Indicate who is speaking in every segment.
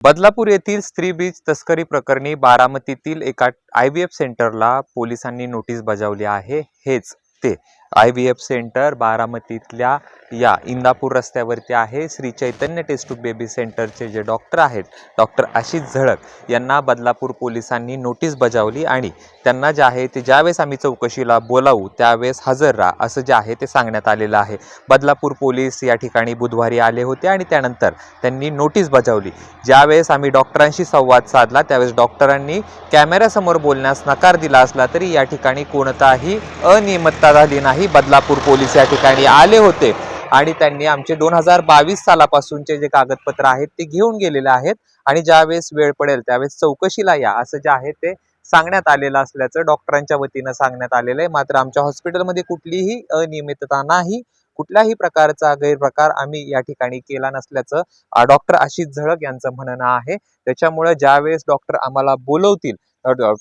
Speaker 1: बदलापूर येथील स्त्री बीज तस्करी प्रकरणी बारामतीतील एका IVF सेंटरला पोलिसांनी नोटीस बजावली आहे। हेच ते IVF सेंटर बारामतीतल्या या इंदापूर रस्त्यावरती आहे। Shri Chaitanya taste tube baby सेंटरचे जे डॉक्टर आहेत, डॉक्टर आशिष झळक यांना बदलापूर पोलिसांनी नोटीस बजावली आणि त्यांना जे आहे ते ज्यावेळेस आम्ही चौकशीला बोलावू त्यावेळेस हजर राहा असं जे आहे ते सांगण्यात आलेलं आहे। बदलापूर पोलीस या ठिकाणी बुधवारी आले होते आणि त्यानंतर त्यांनी नोटीस बजावली। ज्यावेळेस आम्ही डॉक्टरांशी संवाद साधला त्यावेळेस डॉक्टरांनी कॅमेऱ्यासमोर बोलण्यास नकार दिला असला तरी या ठिकाणी कोणताही अनियमितता झाली नाही। बदलापूर पोलीस या ठिकाणी आले होते आणि त्यांनी आमचे 2022 सालापासूनचे जे कागदपत्र आहेत ते घेऊन गेलेले आहेत आणि ज्यावेळेस वेळ पडेल त्यावेळेस चौकशीला या असं जे आहे ते सांगण्यात आलेलं असल्याचं डॉक्टरांच्या वतीनं सांगण्यात आलेलं आहे। मात्र आमच्या हॉस्पिटलमध्ये कुठलीही अनियमितता नाही, कुठल्याही प्रकारचा गैरप्रकार आम्ही या ठिकाणी केला नसल्याचं डॉक्टर आशिष झळक यांचं म्हणणं आहे। त्याच्यामुळे ज्यावेळेस डॉक्टर आम्हाला बोलवतील,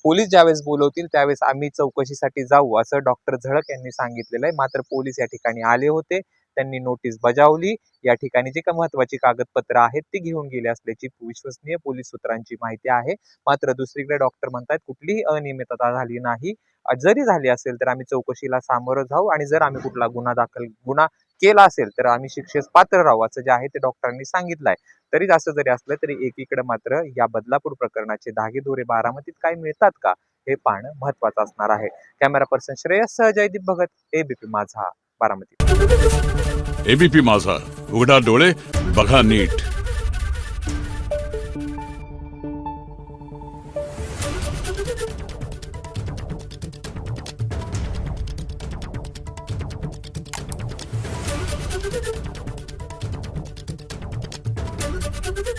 Speaker 1: पोलीस ज्यावेळेस बोलवतील त्यावेळेस आम्ही चौकशीसाठी जाऊ असं डॉक्टर झळक यांनी सांगितलेलं आहे। मात्र पोलीस या ठिकाणी आले होते, त्यांनी नोटीस बजावली, या ठिकाणी जी काही महत्त्वाची कागदपत्र आहेत ती घेऊन गेले असल्याची विश्वसनीय पोलीस सूत्रांची माहिती आहे। मात्र दुसरीकडे डॉक्टर म्हणतात कुठलीही अनियमितता झाली नाही, जरी झाली असेल तर आम्ही चौकशीला सामोरं जाऊ आणि जर आम्ही कुठला गुन्हा केला असेल तर आम्ही शिक्षेस पात्र राहू असं जे आहे ते डॉक्टरांनी सांगितलंय। तरी असं जरी असलं तरी एकीकडे मात्र या बदलापूर प्रकरणाचे धागेदोरे बारामतीत काय मिळतात का हे पाहणं महत्त्वाचं असणार आहे। कॅमेरा पर्सन श्रेयस सह जयदीप भगत, ABP माझा, बारामती।
Speaker 2: ABP माझा, उघडा डोळे बघा नीट।